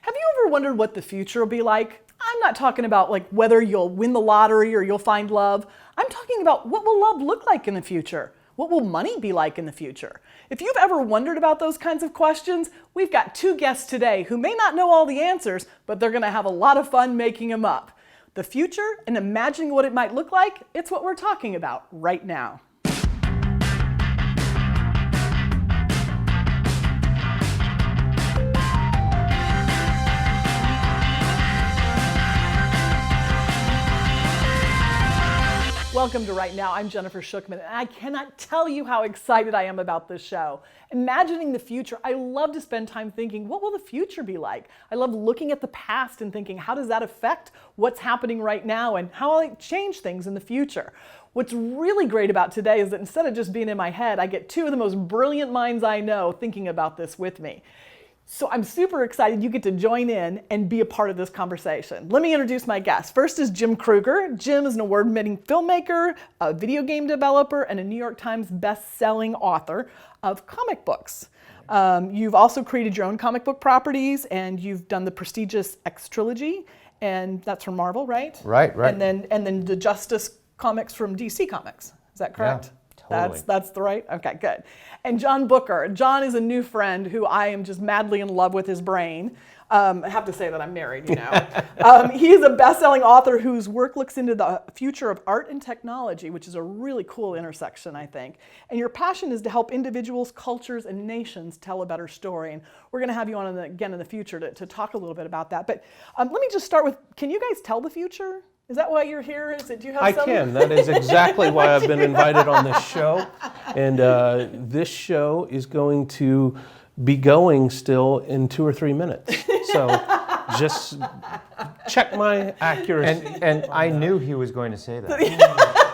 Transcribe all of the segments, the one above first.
Have you ever wondered what the future will be like? I'm not talking about like whether you'll win the lottery or you'll find love. I'm talking about what will love look like in the future? What will money be like in the future? If you've ever wondered about those kinds of questions, we've got two guests today who may not know all the answers, but they're going to have a lot of fun making them up. The future and imagining what it might look like, it's what we're talking about right now. Welcome to Right Now. I'm Jennifer Shookman, and I cannot tell you how excited I am about this show. Imagining the future, I love to spend time thinking, what will the future be like? I love looking at the past and thinking, how does that affect what's happening right now and how will it change things in the future? What's really great about today is that instead of just being in my head, I get two of the most brilliant minds I know thinking about this with me. So I'm super excited you get to join in and be a part of this conversation. Let me introduce my guests. First is Jim Kruger. Jim is an award-winning filmmaker, a video game developer, and a New York Times best-selling author of comic books. You've also created your own comic book properties, and you've done the prestigious X trilogy, and that's from Marvel, right? Right. And then the Justice comics from DC Comics. Is that correct? Yeah. Totally. That's the right? Okay, good. And John Booker. John is a new friend who I am just madly in love with his brain. I have to say that I'm married, you know. He is a best-selling author whose work looks into the future of art and technology, which is a really cool intersection, I think. And your passion is to help individuals, cultures, and nations tell a better story. And we're going to have you on again in the future to talk a little bit about that. But let me just start with, can you guys tell the future? Is that why you're here? Do you have I can. That is exactly why I've been invited on this show. And this show is going to be going still in 2 or 3 minutes. So just check my accuracy. And I knew he was going to say that.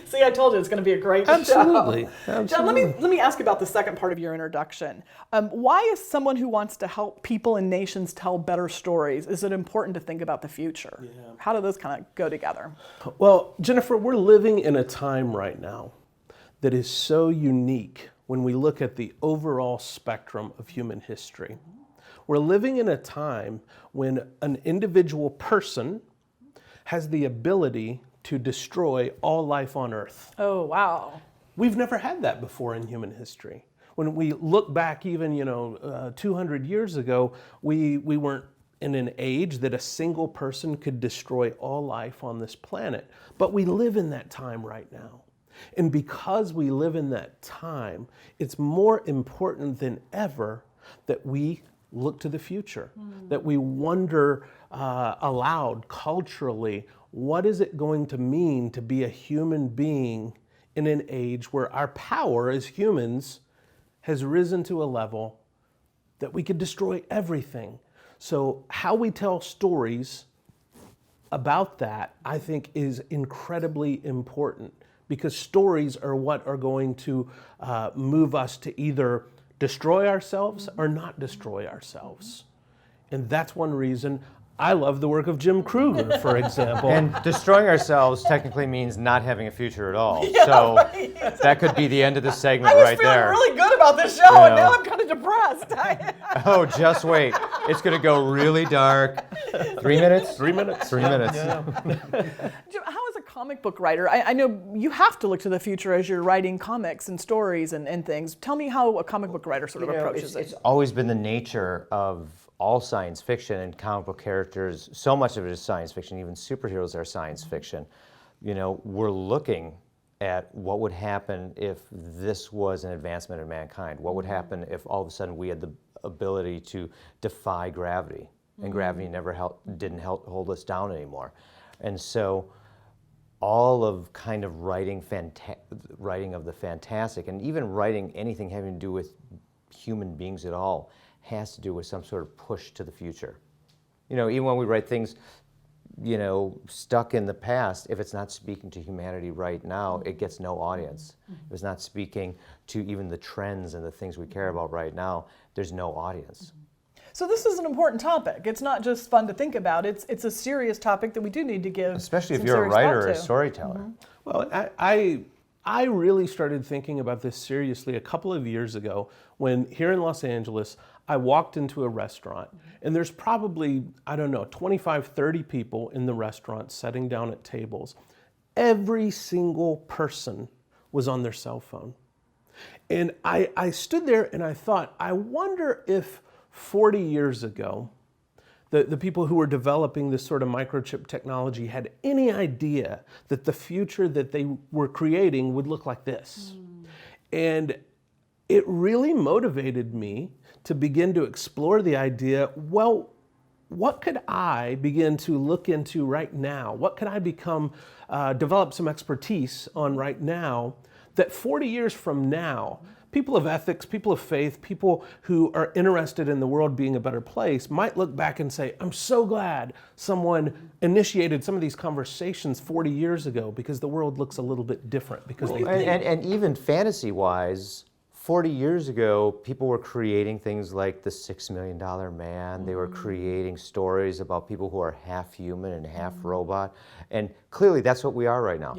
See, I told you it's going to be a great Absolutely. show. Absolutely. John, let me ask you about the second part of your introduction. Why is someone who wants to help people and nations tell better stories, is it important to think about the future? Yeah. How do those kind of go together? Well, Jennifer, we're living in a time right now that is so unique when we look at the overall spectrum of human history. We're living in a time when an individual person has the ability to destroy all life on Earth. Oh, wow. We've never had that before in human history. When we look back even, 200 years ago, we weren't in an age that a single person could destroy all life on this planet. But we live in that time right now. And because we live in that time, it's more important than ever that we look to the future, that we wonder aloud culturally, what is it going to mean to be a human being in an age where our power as humans has risen to a level that we could destroy everything? So how we tell stories about that, I think, is incredibly important, because stories are what are going to move us to either destroy ourselves or not destroy ourselves. And that's one reason I love the work of Jim Kruger, for example. And destroying ourselves technically means not having a future at all. Yeah, so right. that could be the end of the segment I was right feeling there. really good about this show, and now I'm kind of depressed. Oh, just wait. It's going to go really dark. 3 minutes? 3 minutes. 3 minutes. Yeah. Jim, how is a comic book writer? I know you have to look to the future as you're writing comics and stories and things. Tell me how a comic book writer sort of approaches it's it. always been the nature of all science fiction and comic book characters. So much of it is science fiction. Even superheroes are science fiction. We're looking at what would happen if this was an advancement in mankind. What would happen if all of a sudden we had the ability to defy gravity, and gravity never didn't hold us down anymore. And so all of kind of writing of the fantastic, and even writing anything having to do with human beings at all, has to do with some sort of push to the future. Even when we write things, stuck in the past, if it's not speaking to humanity right now, it gets no audience. If it's not speaking to even the trends and the things we care about right now, there's no audience. So this is an important topic. It's not just fun to think about. It's a serious topic that we do need to give Especially if some you're a serious thought writer or a to. storyteller. Well, I really started thinking about this seriously a couple of years ago when here in Los Angeles, I walked into a restaurant and there's probably, I don't know, 25, 30 people in the restaurant sitting down at tables. Every single person was on their cell phone. And I stood there and I thought, I wonder if 40 years ago, the people who were developing this sort of microchip technology had any idea that the future that they were creating would look like this. And it really motivated me to begin to explore the idea, well, what could I begin to look into right now? What could I develop some expertise on right now that 40 years from now, people of ethics, people of faith, people who are interested in the world being a better place might look back and say, I'm so glad someone initiated some of these conversations 40 years ago because the world looks a little bit different. And even fantasy-wise, 40 years ago, people were creating things like the $6 Million Man. They were creating stories about people who are half human and half robot. And clearly, that's what we are right now.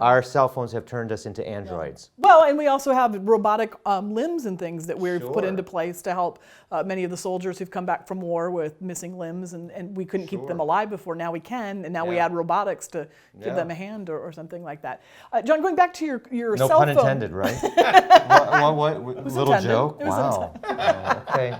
Our cell phones have turned us into androids. Well, and we also have robotic limbs and things that we've put into place to help many of the soldiers who've come back from war with missing limbs, and we couldn't keep them alive before. Now we can, and now we add robotics to give them a hand or something like that. John, going back to your no cell phone. No pun intended, right? what little intended. joke? It was Wow. Okay.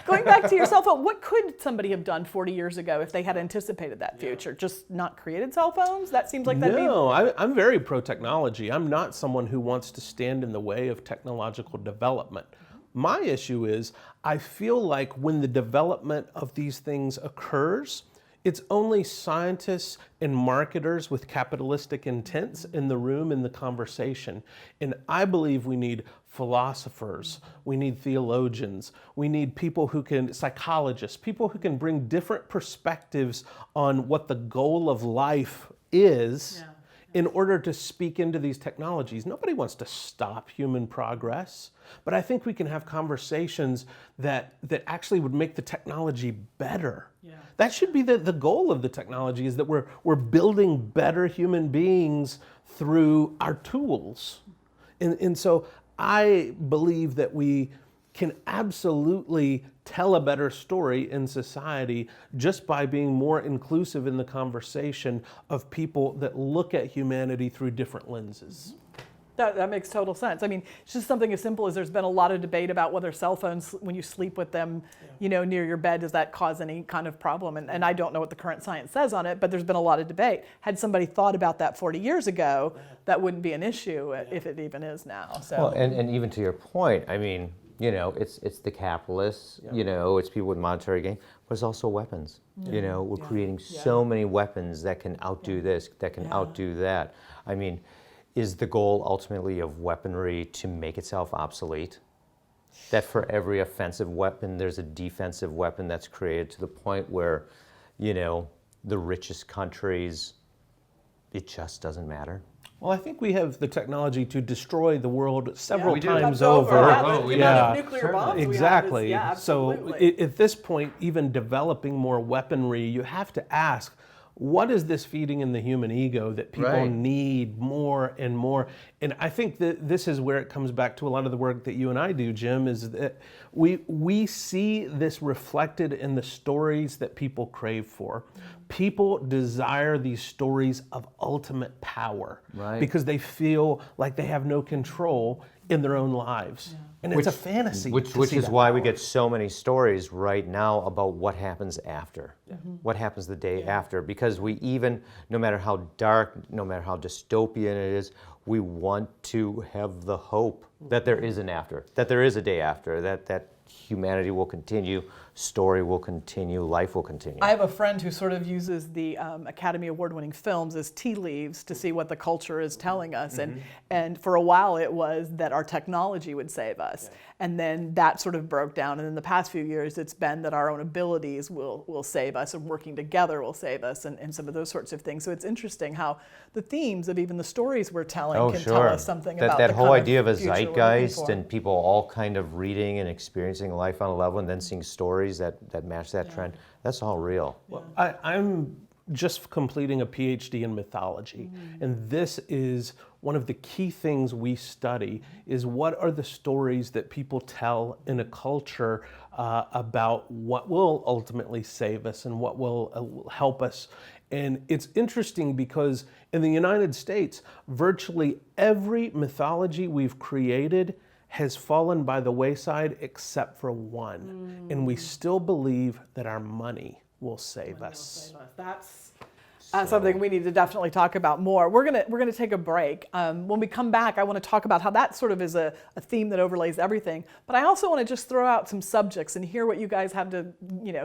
Going back to your cell phone, what could somebody have done 40 years ago if they had anticipated that future? Just not created cell phones? That seems like that'd be... No, I'm very pro-technology. I'm not someone who wants to stand in the way of technological development. My issue is I feel like when the development of these things occurs, it's only scientists and marketers with capitalistic intents in the room, in the conversation. And I believe we need philosophers, we need theologians, we need psychologists, people who can bring different perspectives on what the goal of life is in order to speak into these technologies. Nobody wants to stop human progress, but I think we can have conversations that actually would make the technology better. That should be the goal of the technology, is that we're building better human beings through our tools. And so I believe that we can absolutely tell a better story in society just by being more inclusive in the conversation of people that look at humanity through different lenses. That makes total sense. I mean, it's just something as simple as there's been a lot of debate about whether cell phones, when you sleep with them, near your bed, does that cause any kind of problem? And I don't know what the current science says on it, but there's been a lot of debate. Had somebody thought about that 40 years ago, that wouldn't be an issue if it even is now. So. Well, and even to your point, I mean, it's the capitalists, it's people with monetary gain, but it's also weapons. We're creating so many weapons that can outdo this, that can outdo that. I mean, is the goal ultimately of weaponry to make itself obsolete? That for every offensive weapon, there's a defensive weapon that's created to the point where, the richest countries, it just doesn't matter? Well, I think we have the technology to destroy the world several times That's over. Nuclear bombs. Exactly. So at this point, even developing more weaponry, you have to ask, what is this feeding in the human ego that people need more and more? And I think that this is where it comes back to a lot of the work that you and I do, Jim, is that we see this reflected in the stories that people crave for. People desire these stories of ultimate power because they feel like they have no control in their own lives. And it's a fantasy. Which is why we get so many stories right now about what happens after, what happens the day after. Because we even, no matter how dark, no matter how dystopian it is, we want to have the hope that there is an after, that there is a day after, that humanity will continue, story will continue, life will continue. I have a friend who sort of uses the Academy Award-winning films as tea leaves to see what the culture is telling us. And for a while it was that our technology would save us. And then that sort of broke down. And in the past few years, it's been that our own abilities will save us, and working together will save us, and some of those sorts of things. So it's interesting how the themes of even the stories we're telling can tell us something about that the whole kind idea of a future we're looking zeitgeist for. and people all kind of reading and experiencing life on a level and then seeing stories that match that trend. That's all real. Well, I'm just completing a PhD in mythology, and this is one of the key things we study is what are the stories that people tell in a culture about what will ultimately save us and what will help us. And it's interesting because in the United States, virtually every mythology we've created has fallen by the wayside except for one. And we still believe that our money will save us. That's something we need to definitely talk about more. We're gonna take a break. When we come back, I want to talk about how that sort of is a theme that overlays everything. But I also want to just throw out some subjects and hear what you guys have to,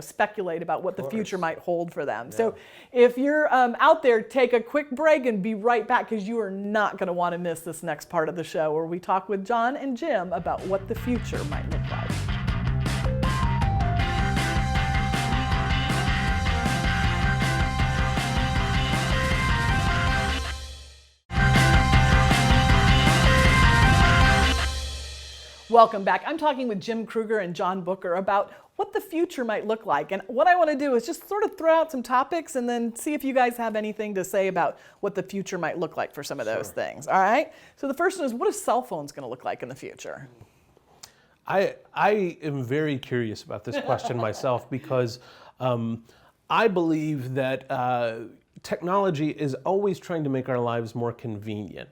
speculate about what the future might hold for them. Yeah. So if you're out there, take a quick break and be right back, because you are not going to want to miss this next part of the show where we talk with John and Jim about what the future might look like. Welcome back. I'm talking with Jim Kruger and John Booker about what the future might look like. And what I want to do is just sort of throw out some topics and then see if you guys have anything to say about what the future might look like for some of those things. All right? So the first one is, what is cell phones going to look like in the future? I am very curious about this question myself because I believe that technology is always trying to make our lives more convenient.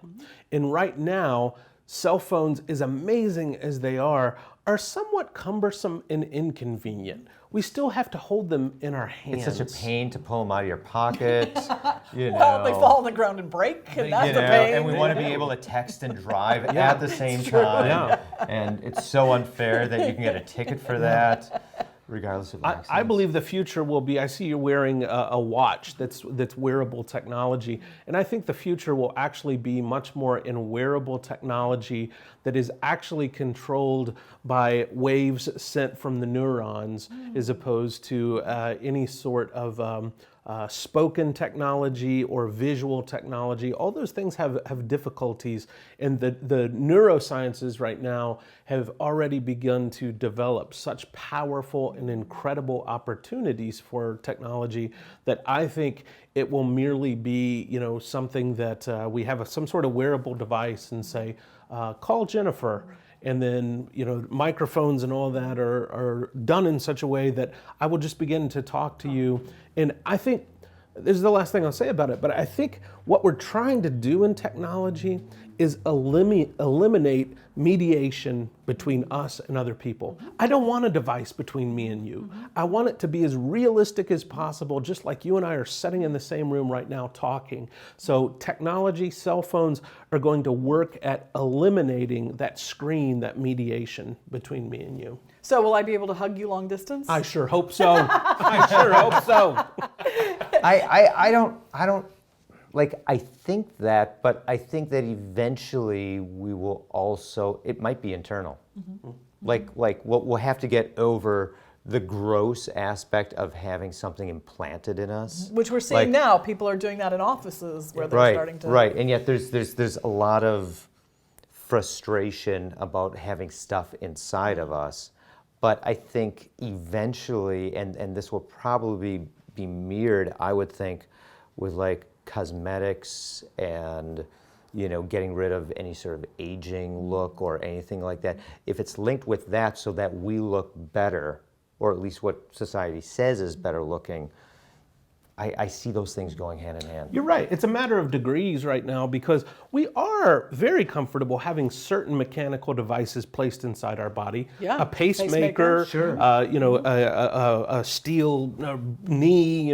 And right now, cell phones, as amazing as they are somewhat cumbersome and inconvenient. We still have to hold them in our hands. It's such a pain to pull them out of your pocket. Well, they fall on the ground and break, and that's a pain. And we want to be able to text and drive at the same time. Yeah. And it's so unfair that you can get a ticket for that, regardless of accidents. I believe the future will be, I see you're wearing a watch that's wearable technology, and I think the future will actually be much more in wearable technology that is actually controlled by waves sent from the neurons as opposed to any sort of spoken technology or visual technology. All those things have difficulties, and the neurosciences right now have already begun to develop such powerful and incredible opportunities for technology that I think it will merely be, something that we have some sort of wearable device and say, call Jennifer. And then, microphones and all that are done in such a way that I will just begin to talk to you. And I think, this is the last thing I'll say about it, but I think what we're trying to do in technology is eliminate mediation between us and other people. I don't want a device between me and you. I want it to be as realistic as possible, just like you and I are sitting in the same room right now talking. So technology, cell phones are going to work at eliminating that screen, that mediation between me and you. So will I be able to hug you long distance? I sure hope so. I sure hope so. I think that, but I think that eventually we will also, it might be internal. We'll have to get over the gross aspect of having something implanted in us. Which we're seeing now. People are doing that in offices where they're starting to... Right, and yet there's a lot of frustration about having stuff inside of us. But I think eventually, and this will probably be mirrored, I would think, with cosmetics and getting rid of any sort of aging look or anything like that. If it's linked with that so that we look better, or at least what society says is better looking, I see those things going hand in hand. You're right. It's a matter of degrees right now because we are very comfortable having certain mechanical devices placed inside our body. Yeah. A pacemaker, Sure. A steel knee,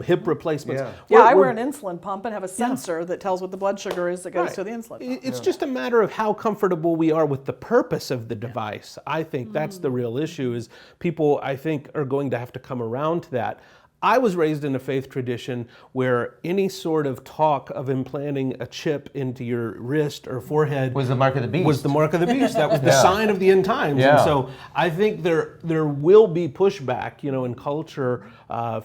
hip replacements. Yeah, I wear an insulin pump and have a sensor that tells what the blood sugar is that goes to the insulin pump. It's just a matter of how comfortable we are with the purpose of the device. I think that's the real issue is people, I think, are going to have to come around to that. I was raised in a faith tradition where any sort of talk of implanting a chip into your wrist or forehead was the mark of the beast. Was the mark of the beast. That was the sign of the end times. Yeah. And so I think there will be pushback, in culture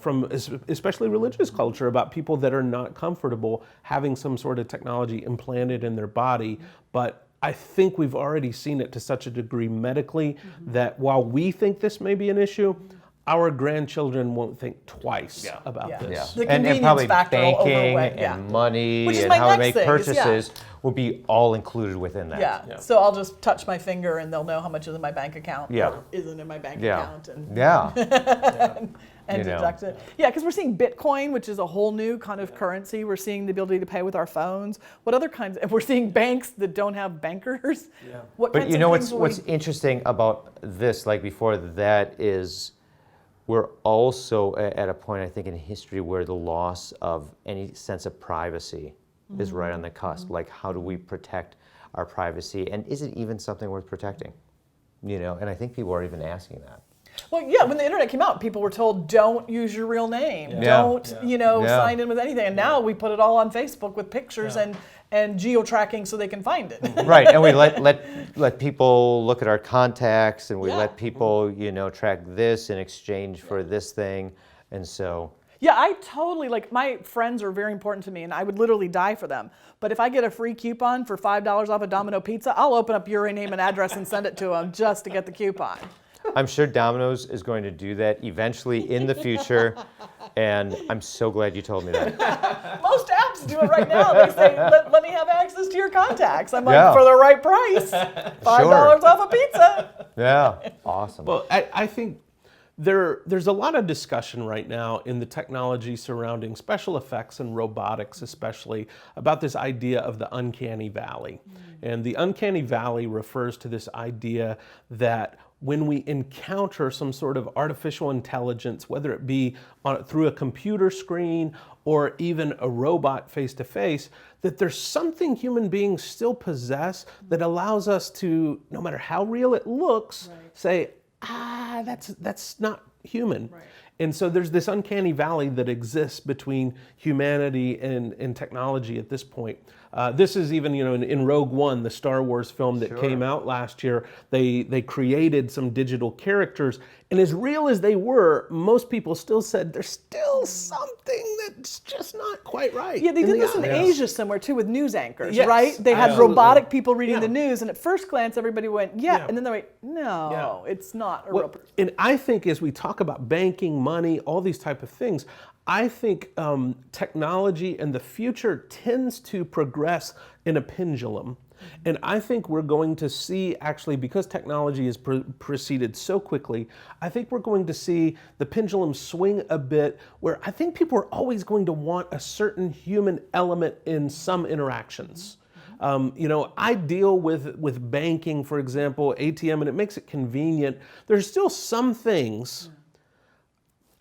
from especially religious culture about people that are not comfortable having some sort of technology implanted in their body. But I think we've already seen it to such a degree medically that while we think this may be an issue, our grandchildren won't think twice about Yeah. this. The and convenience probably factor will banking overweigh, and money Which is and my how to next make thing, is, purchases will be all included within that. Yeah. So I'll just touch my finger and they'll know how much is in my bank account or isn't in my bank account. And and deduct it. Yeah, because we're seeing Bitcoin, which is a whole new kind of currency. We're seeing the ability to pay with our phones. What other kinds? And we're seeing banks that don't have bankers. Yeah. But you know what's interesting about this, like before that, is we're also at a point, I think, in history where the loss of any sense of privacy is right on the cusp. Like, how do we protect our privacy? And is it even something worth protecting? You know, and I think people are even asking that. Well, yeah, when the internet came out, people were told, don't use your real name. Don't, sign in with anything. And now we put it all on Facebook with pictures and geo-tracking so they can find it. Right, and we let people look at our contacts, and we let people, track this in exchange for this thing. And so... Yeah, I totally, my friends are very important to me, and I would literally die for them. But if I get a free coupon for $5 off a Domino pizza, I'll open up your name and address and send it to them just to get the coupon. I'm sure Domino's is going to do that eventually in the future, and I'm so glad you told me that. Most apps do it right now. They say, let me have access to your contacts. I'm like, for the right price, $5 off a pizza. Yeah, awesome. Well, I think there's a lot of discussion right now in the technology surrounding special effects and robotics, especially, about this idea of the uncanny valley. And the uncanny valley refers to this idea that when we encounter some sort of artificial intelligence, whether it be through a computer screen or even a robot face-to-face, that there's something human beings still possess that allows us to, no matter how real it looks, say, that's not human. Right. And so there's this uncanny valley that exists between humanity and technology at this point. This is even, in Rogue One, the Star Wars film that came out last year, they created some digital characters, and as real as they were, most people still said there's still something that's just not quite right. Yeah, they did this in Asia somewhere too with news anchors, yes, right? They had robotic people reading the news, and at first glance everybody went, and then they went, no, it's not a real person. And I think as we talk about banking, money, all these type of things, I think technology and the future tends to progress in a pendulum. And I think we're going to see, actually, because technology has proceeded so quickly, I think we're going to see the pendulum swing a bit, where I think people are always going to want a certain human element in some interactions. I deal with banking, for example, ATM, and it makes it convenient. There's still some things.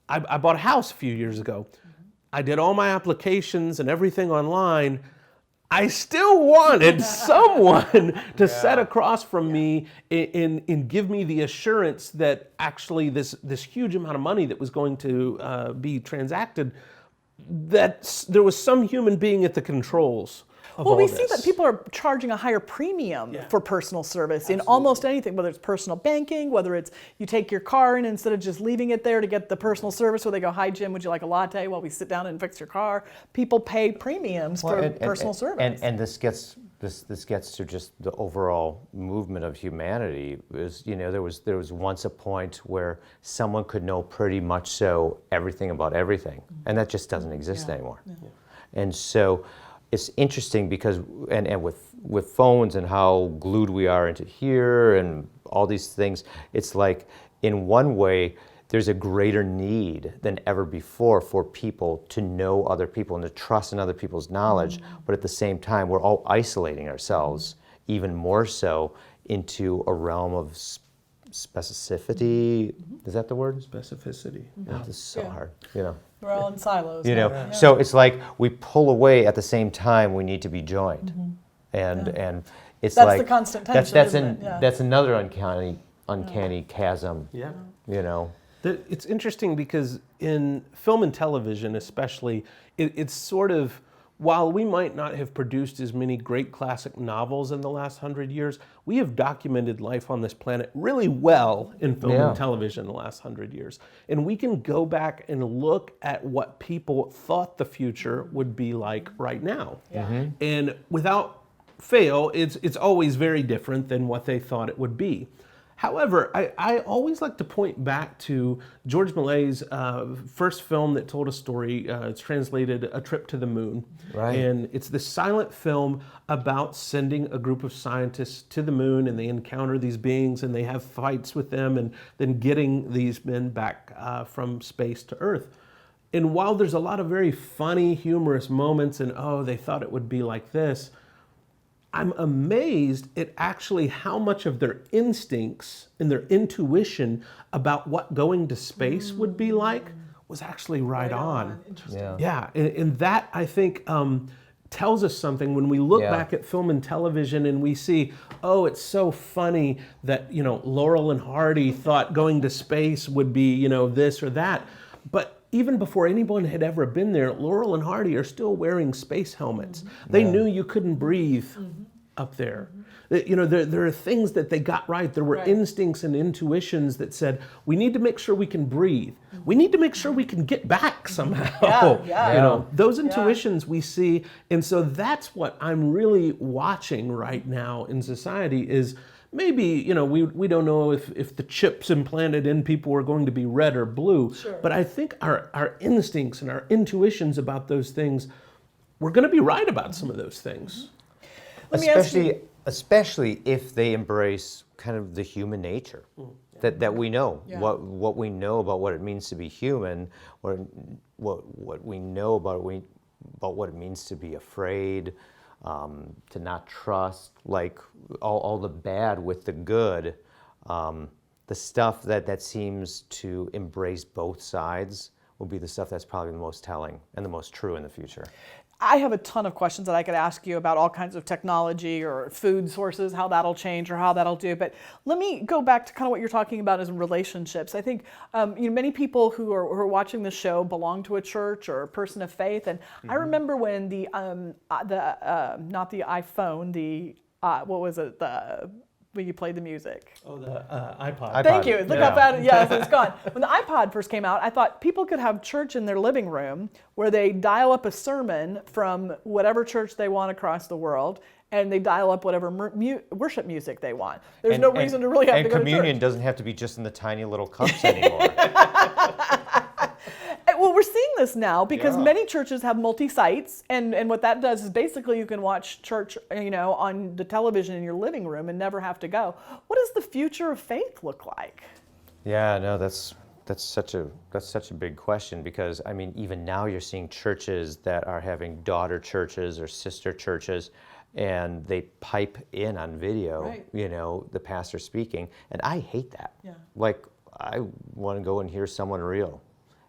I bought a house a few years ago. I did all my applications and everything online. I still wanted someone to sit across from me and give me the assurance that actually this huge amount of money that was going to be transacted, that there was some human being at the controls. Well, we see that people are charging a higher premium for personal service in almost anything, whether it's personal banking, whether it's you take your car in instead of just leaving it there to get the personal service where they go, hi, Jim, would you like a latte while we sit down and fix your car? People pay premiums for personal service. And this gets to just the overall movement of humanity. There was once a point where someone could know pretty much so everything about everything, and that just doesn't exist anymore. Yeah. And so it's interesting because, and with phones and how glued we are into here and all these things, it's like, in one way, there's a greater need than ever before for people to know other people and to trust in other people's knowledge. But at the same time, we're all isolating ourselves even more so into a realm of specificity. Is that the word? Specificity. This is so hard, We're all in silos. So it's like we pull away at the same time we need to be joined, and it's that's the constant tension. That's another uncanny chasm. Yeah. It's interesting because in film and television, especially, it's sort of, while we might not have produced as many great classic novels in the last 100 years, we have documented life on this planet really well in film and television in the last 100 years. And we can go back and look at what people thought the future would be like right now. And without fail, it's always very different than what they thought it would be. However, I always like to point back to George Méliès's first film that told a story. It's translated A Trip to the Moon. Right. And it's this silent film about sending a group of scientists to the moon, and they encounter these beings and they have fights with them, and then getting these men back from space to Earth. And while there's a lot of very funny, humorous moments, and oh, they thought it would be like this, I'm amazed at actually how much of their instincts and their intuition about what going to space would be like was actually right on. Interesting. Yeah. Yeah, and that, I think, tells us something when we look back at film and television and we see, oh, it's so funny that, Laurel and Hardy thought going to space would be, this or that. But even before anyone had ever been there, Laurel and Hardy are still wearing space helmets. They knew you couldn't breathe up there. There are things that they got right. There were instincts and intuitions that said, we need to make sure we can breathe. We need to make sure we can get back somehow. Those intuitions we see. And so that's what I'm really watching right now in society is maybe, we don't know if the chips implanted in people are going to be red or blue, but I think our instincts and our intuitions about those things, we're going to be right about some of those things. Especially if they embrace kind of the human nature that we know, what we know about what it means to be human, or what we know about what it means to be afraid, to not trust, like all the bad with the good, the stuff that seems to embrace both sides will be the stuff that's probably the most telling and the most true in the future. I have a ton of questions that I could ask you about all kinds of technology or food sources, how that'll change or how that'll do. But let me go back to kind of what you're talking about as relationships. I think many people who are watching this show belong to a church or a person of faith. And I remember when not the iPhone, what was it? When you played the music. Oh, the iPod. Thank you. Look how bad. Yeah, so it's gone. When the iPod first came out, I thought people could have church in their living room where they dial up a sermon from whatever church they want across the world, and they dial up whatever worship music they want. There's no reason to really have to go to church. And communion doesn't have to be just in the tiny little cups anymore. Well, we're seeing this now because many churches have multi-sites, and what that does is basically you can watch church, on the television in your living room and never have to go. What does the future of faith look like? Yeah, no, that's such a big question, because I mean, even now you're seeing churches that are having daughter churches or sister churches, and they pipe in on video, the pastor speaking, and I hate that. Yeah. Like, I want to go and hear someone real.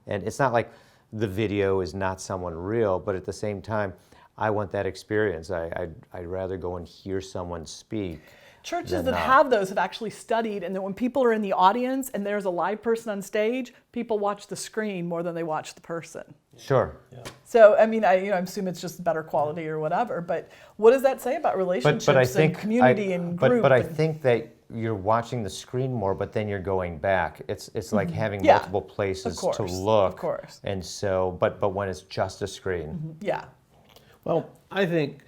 And it's not like the video is not someone real, but at the same time, I want that experience. I'd rather go and hear someone speak. Churches that have those have actually studied, and that when people are in the audience and there's a live person on stage, people watch the screen more than they watch the person. Sure. Yeah. So, I mean, I assume it's just better quality or whatever, but what does that say about relationships and community and group? But I think that you're watching the screen more, but then you're going back. It's like having multiple places to look. Of course. And so, but when it's just a screen. Yeah. Well, I think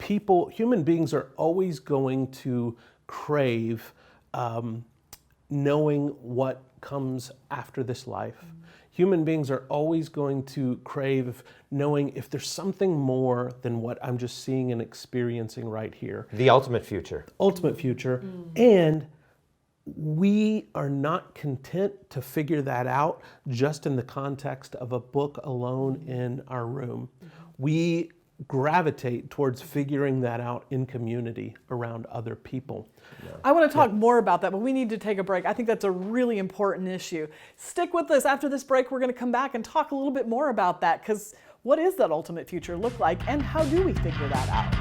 human beings are always going to crave knowing what comes after this life. Human beings are always going to crave knowing if there's something more than what I'm just seeing and experiencing right here. The ultimate future. Ultimate future. And we are not content to figure that out just in the context of a book alone in our room. We gravitate towards figuring that out in community around other people. I want to talk more about that, but we need to take a break. I think that's a really important issue. Stick with us. After this break, we're going to come back and talk a little bit more about that, because what does that ultimate future look like, and how do we figure that out?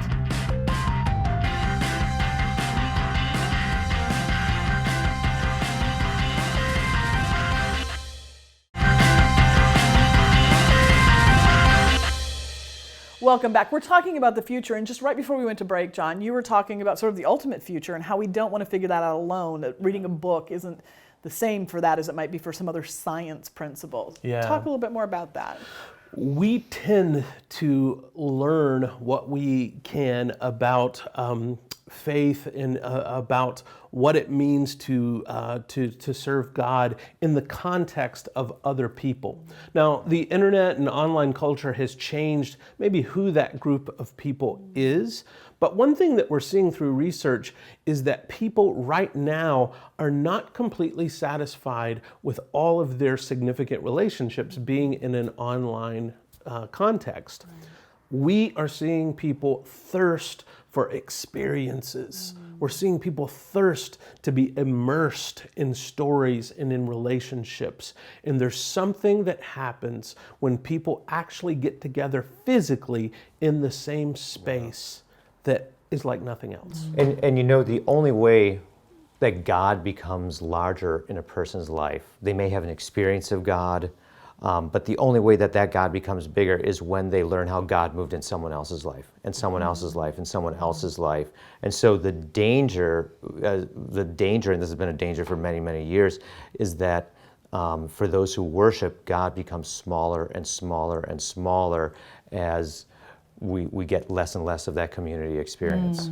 Welcome back. We're talking about the future, and just right before we went to break, John, you were talking about sort of the ultimate future and how we don't want to figure that out alone, that reading a book isn't the same for that as it might be for some other science principles. Yeah. Talk a little bit more about that. We tend to learn what we can about faith and about what it means to serve God in the context of other people. Now, the internet and online culture has changed maybe who that group of people is, but one thing that we're seeing through research is that people right now are not completely satisfied with all of their significant relationships being in an online context. We are seeing people thirst for experiences. We're seeing people thirst to be immersed in stories and in relationships. And there's something that happens when people actually get together physically in the same space that is like nothing else. And you know, the only way that God becomes larger in a person's life, they may have an experience of God, but the only way that that God becomes bigger is when they learn how God moved in someone else's life, and someone else's life, and someone else's life. And so the danger, and this has been a danger for many, many years, is that for those who worship, God becomes smaller and smaller and smaller as we get less and less of that community experience.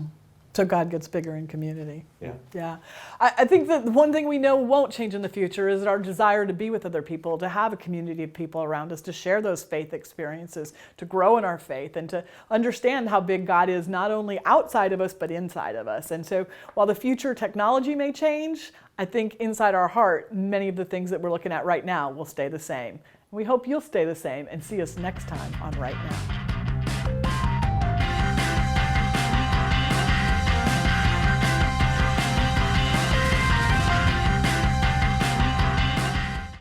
So God gets bigger in community. Yeah. I think that one thing we know won't change in the future is our desire to be with other people, to have a community of people around us, to share those faith experiences, to grow in our faith, and to understand how big God is not only outside of us, but inside of us. And so while the future technology may change, I think inside our heart, many of the things that we're looking at right now will stay the same. We hope you'll stay the same and see us next time on Right Now.